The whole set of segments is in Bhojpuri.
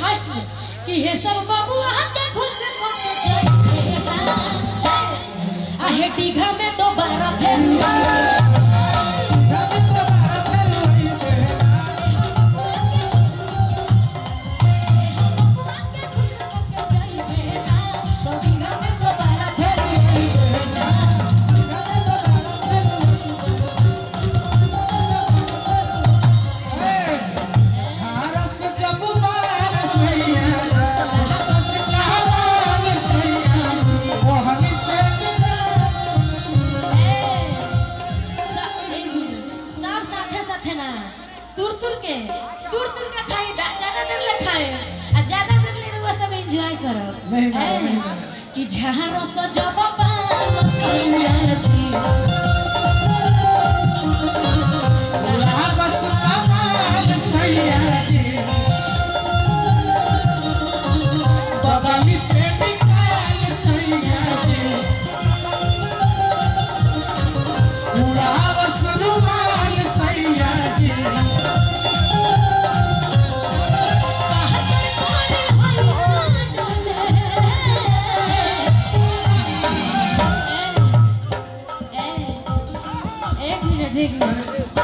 फर्स्ट में कि हे सब बाबू आके खुश होके आहे दीघा में दोबारा फिर कि जहाँ सजब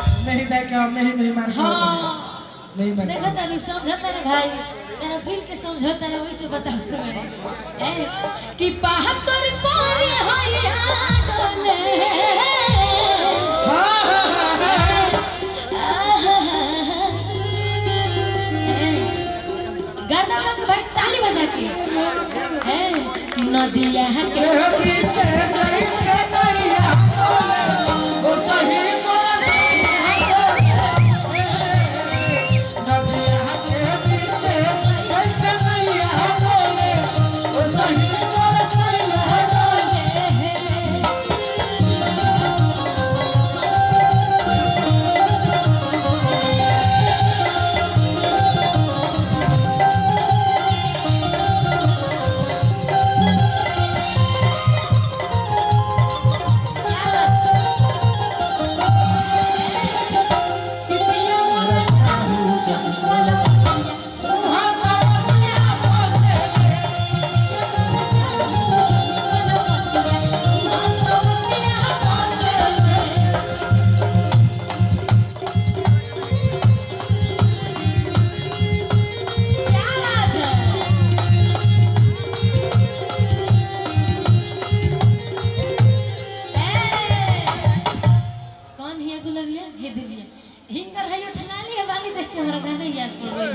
नहीं मार नहीं मार देखा तभी समझता रे भाई तेरा फील के समझता है वैसे बताओ तो मैंने कि बहादुर कोरी होया डोले गाना लगा भाई ताली बजा के नदिया के पीछे जैसे दरिया वो सही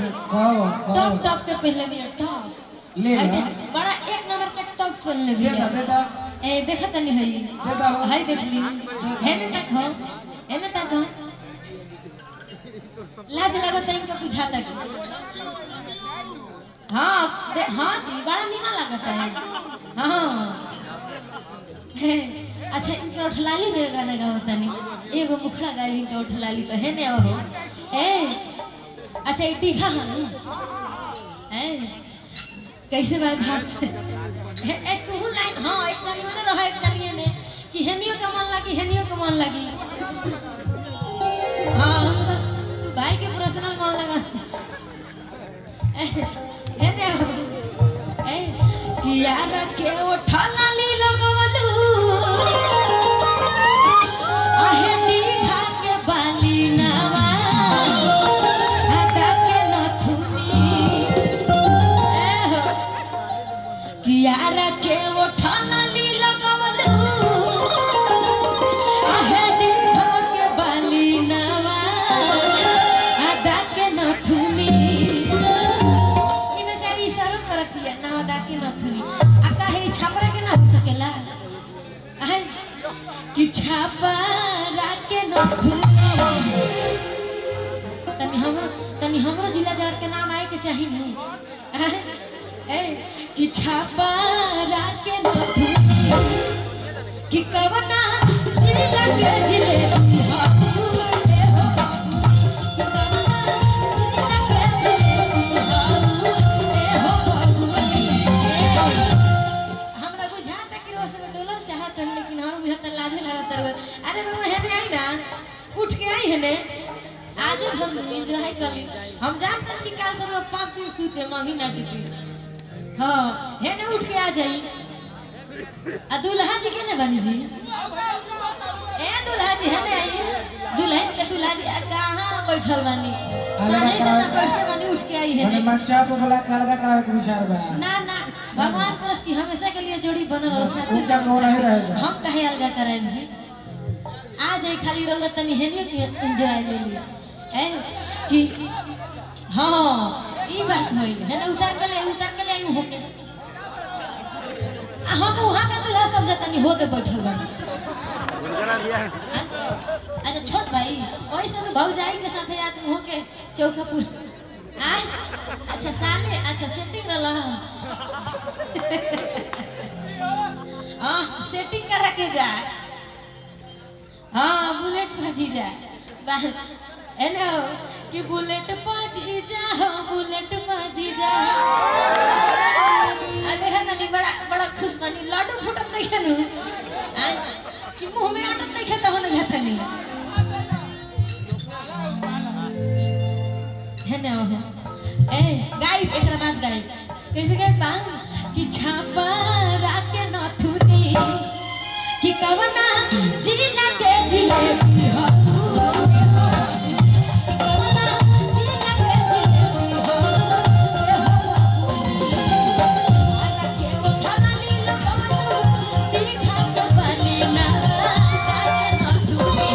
टॉप के पहले भी टॉप ले बड़ा एक नंबर का टॉप फल ले दे ए देखत नहीं है दे दा हाय देख ली है ना तक लाज लगो तई का बुझाता हां जी बड़ा नीमा लगता है हां अच्छा इनका उठलाली में गाना गावता नहीं एगो मुखड़ा गाई इनका उठलाली पे है ने हो अच्छा एक दिखा है कैसे भाई भागते एक कहूं लाइन हां एक लाइन में रहा एक लाइन ने कि हेनियो के मन लगी हेनियो के मन लगी हां तू भाई के पर्सनल मन लगा है ने कि यार के उठला ली लगवलू आहे दीघा के बाली नावा यारा के उठाना ली लगवलू आहे दीघा के बाली नावा आदा के नथुनी ई बेचारी इशारा करती है ना आदा के नथुनी आ काहे छापरा के ना हो सकेला आहे कि छापरा के नथुनी तनी हमरो जिला जार के नाम आए के चाहिए नहीं कि छापरा के नथुनी कि कवना जिला के जिलेबी हमरा बुझा चक्र से डोलल चाहत है लेकिन हम बुझा त लाज लागत अरे रो हेने आई ना उठ के आई हेने आज हम एंजॉय कर ली। हम जानते हैं कि काल से 5 दिन सूते महीना टिपी। हां है ना उठ के आ जाई। आ दुल्हा जी के ने बनी जी ए दुल्हा जी है ना आई दुल्हन के दुल्हा जी कहां बैठल बानी साले से ना बैठे बानी उठ के आई है मैंने मंचा पे बोला अलगा करावे के विचार बा ना ना भगवान करस की हमेशा के लिए जोड़ी बनल रहो साथ ऊंचा कौन नहीं रहेगा हम कहे अलगा कराए जी आ जाए खाली रौला तनी हेनियो के एंजॉय ले ली ए कि हां ई बात होई है ना उतार के ले आई होके हम वहां का दूल्हा सब जतनी होते बैठल बानी अच्छा छोट भाई वैसे में भौजाई के साथ याद हो के चौकापुर आ अच्छा साले अच्छा सेटिंग रहला हां सेटिंग करा के जा हां बुलेट भाजी जा है ना कि बुलेट भाजी जा बुलेट भाजी जा आ देखा तनी बड़ा खुश बनी लाडू फुटत नहीं है आ कि मुंह में अटक नहीं खाता होने जाता नहीं है ना ए गाय एकरा बात गाय कैसे गाय बा कि छापा राके नथुनी कि कवना जिला के जिलेबी हो कवना जिला के जिलेबी हो आरा के उठाली लकवनु दिखा के बाली ना राके नथुनी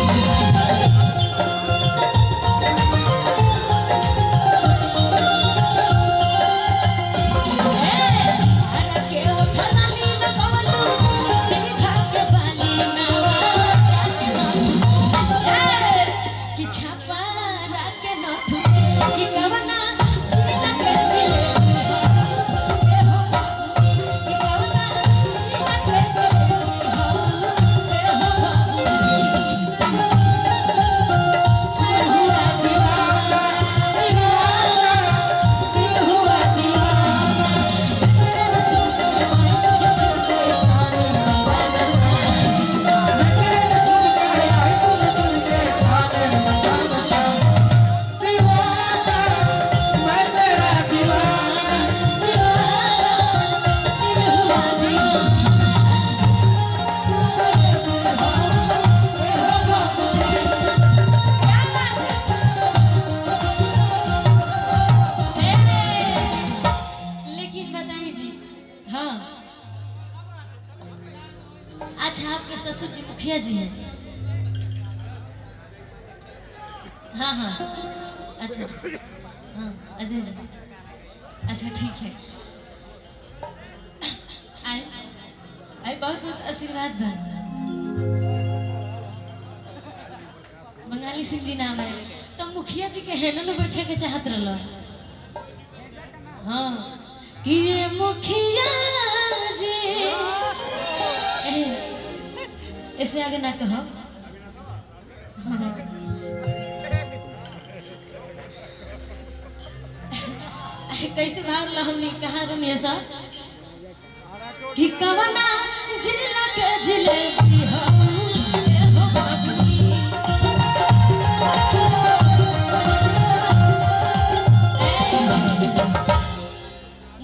अच्छा आपके ससुर जी मुखिया जी हैं हाँ हाँ अच्छा हाँ अजय जी अच्छा ठीक है आए आए बहुत बहुत आशीर्वाद बंगाली सिंधी नाम है तो मुखिया जी के हेनन में बैठे के चाहत रहा हाँ कि ये मुखिया जी ऐसे आगे ना कहो कैसे भाव ला हमने कहा रमेशा कि कवना जिला के जिलेबी हो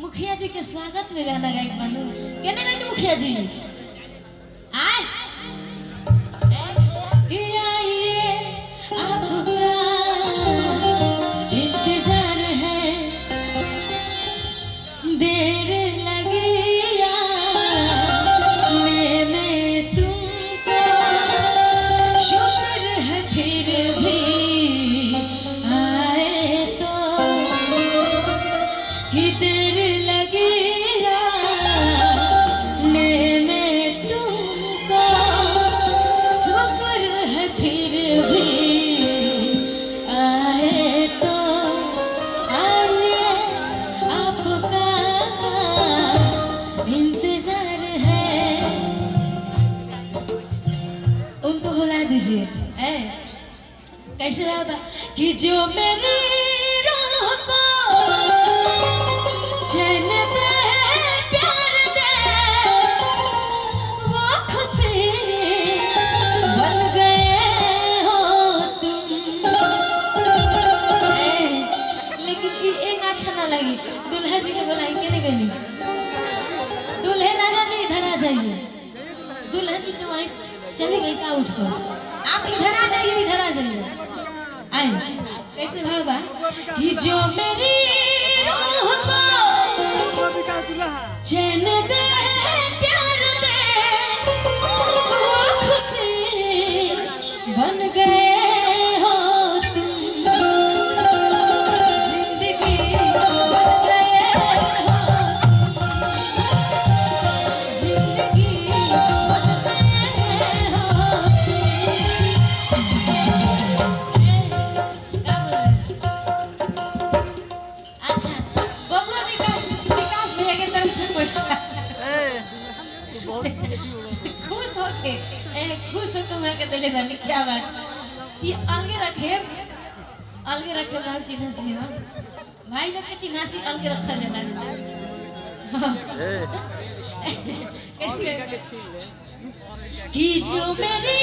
मुखिया जी के स्वागत में गाना गाई बनू केने गई मुखिया जी आए इंतजार है देर लगी मैं तुमको शुक्र है फिर भी आए तो कि देर लगी मैं तुमको शुक्र है फिर भी आए तो आइए आपका इंतजार है उनको बुला दीजिए कैसे बाबा कि जो मेरी राह को चैन दे प्यार दे वो खुशी बन गए हो तुम दुल्हा जी को बुलाई के नहीं गई। दूल्हे राजा जी इधर आ जाइए। दुल्हन की तो वहीं चली गई का उठ कर। आप इधर आ जाइए, इधर आ जाइए। आए कैसे भावा कि जो मेरी रूह को चैन दे प्यार दे वो खुशी बन गए हो तुम। जिंदगी बन गए हो, जिंदगी बन गए हो। अच्छा अच्छा बबुआ विकास भैया के तरफ से पैसा खुश हो के खुश हो तुम्हें के दिले बनी। क्या बात ये अलगे रखे लाल चिन्ह से हो भाई लोग के चिन्ह से अलगे रख ले लाल कि जो मेरी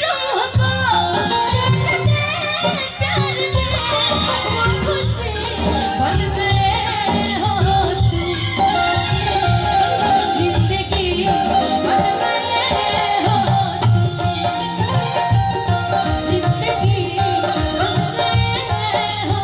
रूह को चैन दे प्यार दे वो खुशी बन गए हो तुम। जिंदगी बन गए हो तुम। जिंदगी बन गए हो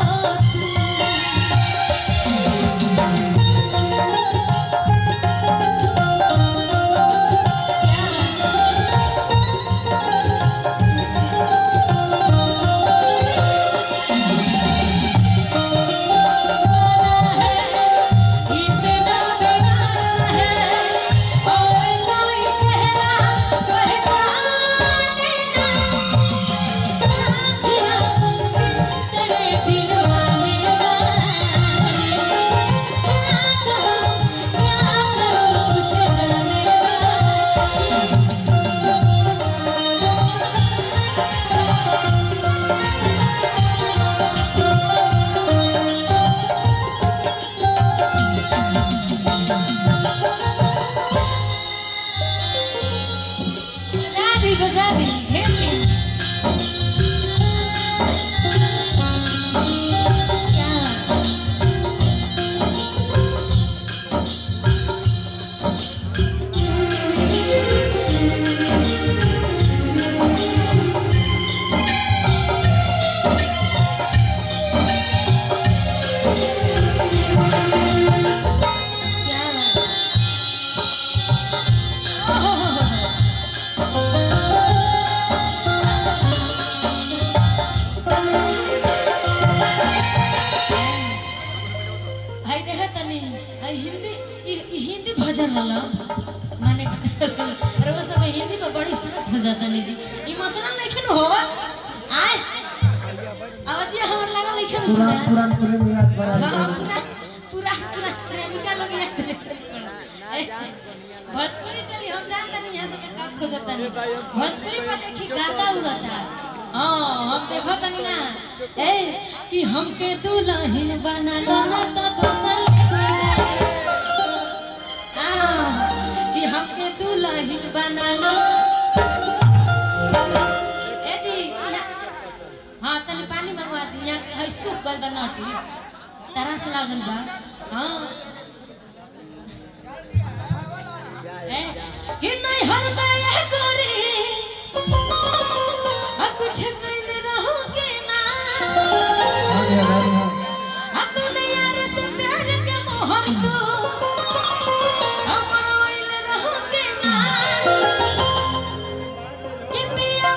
बजा दी घेर ली। क्या भाई देखा तनी हिंदी भजन वाला माने और वो सब हिंदी में बड़ी सरस हो जाता नहीं जी इमोशनल लेकिन होवा आए आवाज ये हमर लगा लेकिन सुना पुरान प्रेम याद पड़ा। पूरा प्रेमिका लोग याद भोजपुरी चली हम जानता नहीं यहाँ से का खोजता नहीं भोजपुरी में देखी गाता उड़ाता। हाँ हम देखो तनी ना ए कि हमके दुल्हन बना लो ना तो दूसर कि हमके दुल्हन बना लो। ए जी हाँ तनी पानी मंगवा दी यहाँ है सूख गल बनाटी तरस लागल बा। हाँ कि नहीं हर मैं गोरी कुछ मिल रहोगे ना अपने यार से प्यार के मोहर तो हमर ओइल रहोगे ना कि पिया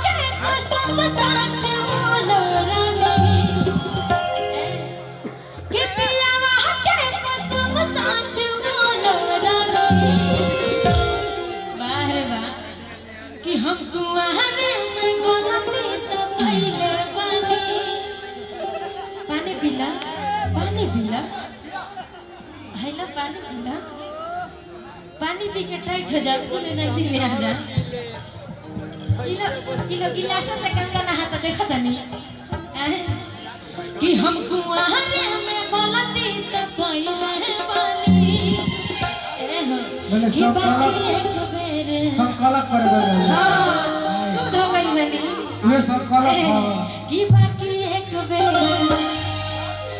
के कसम सच बोलो रानी कि पिया के कसम सच बोलो रानी। वाह रे वाह कि हम कुआरे में गलती तो कइले बानी। पानी पीला हैला पानी पीला पानी पी के टाइट हो जा फुल एनर्जी में आ जा। इलो गिलास से गंगा नहाता देखा तनी कि हम कुआरे में गलती तो कइले बानी। ए हो कि बाकी एक बेर संकल्प कर गए। हां सुध हो गई बनी वे संकल्प कि बाकी एक बेर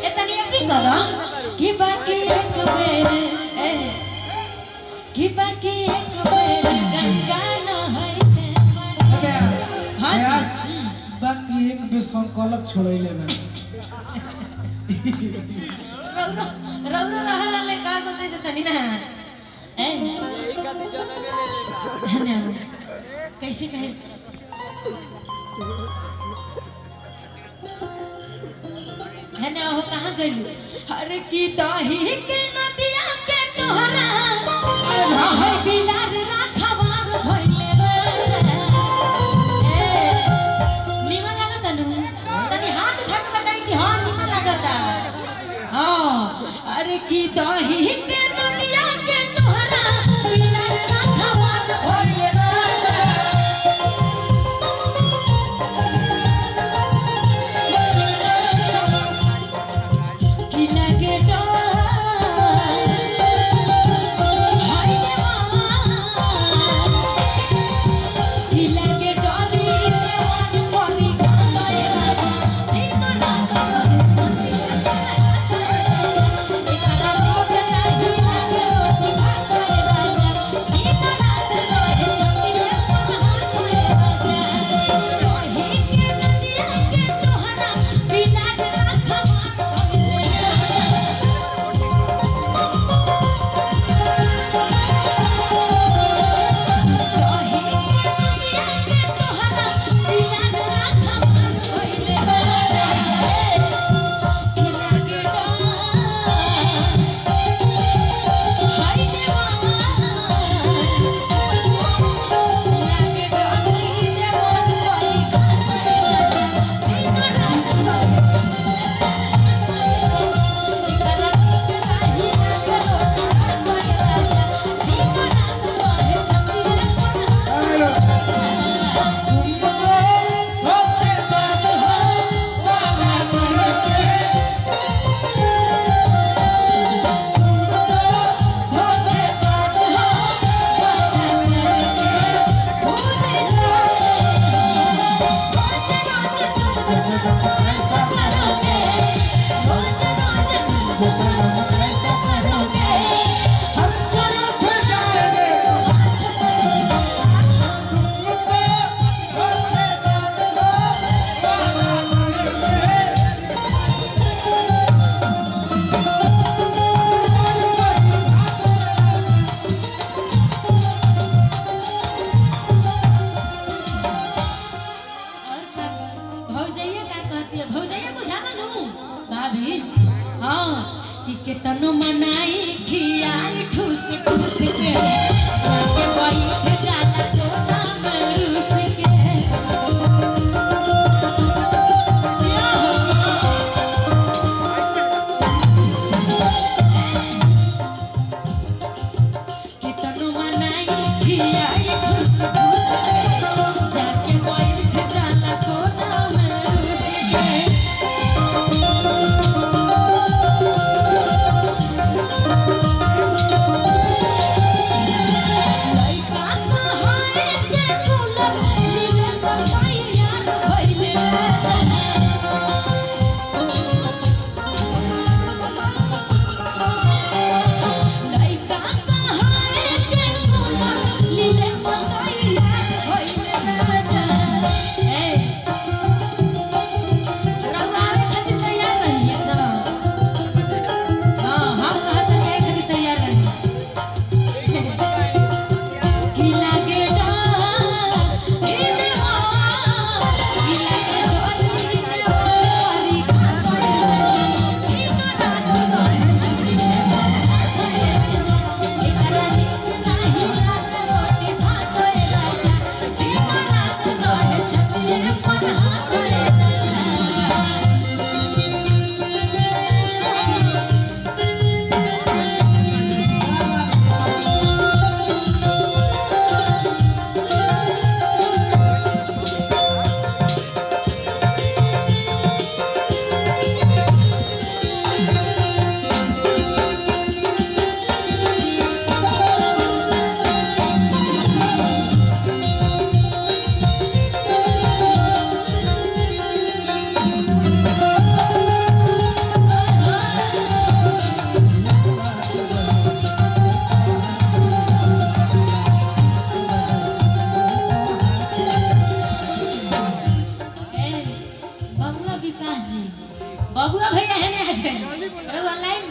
ए तनी अपनी करो कि कलक छोड़ैले बा रौरो रौरो रहले का कोते त तनी ना ए ना कैसे कहे है ना हो कहाँ गई अरे की दही के नदिया के तोहरा है बिलार राखवार भइले रे ए निमन लागत नु तनी हाथ उठा के बताई कि हां निमन लागता हां अरे की दही के नदिया के तोहरा बिलार राखवार भइले रे की लगे भाभी हाँ कि केतनो मनाई खियाई ठूस ठूस के जाके बैठ जाला तोरा मरूस के केतनो मनाई खियाई ठूस ठूस के जाके बैठ जाला तोरा मरूस के लइका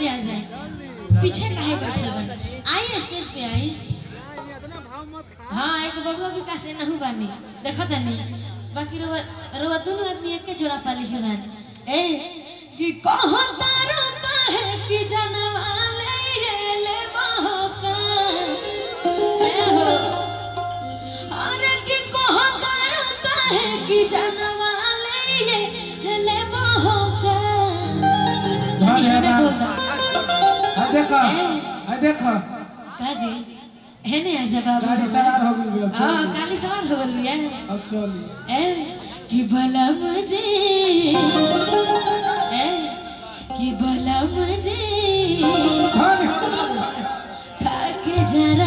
में आ जाए, पीछे काहे बैठल बन, आई स्टेज पे आई। हाँ एक बबुआ भी का से नहीं बानी देखा तनी, बाकी रोवा दोनों आदमी एक के जोड़ा पाली के बानी। ए कि कहो तारो काहे कि जनवाले ये ले बहका, ए हो अरे कि कहो तारो काहे कि जनवाले ये ले बहका। धन है ना देखा काजी है नहीं आजा बाबू गाड़ी सवार हो गई। हां गाड़ी सवार हो गई है। अब चल ए कि भला मुझे ए कि भला मुझे धन खाके जरा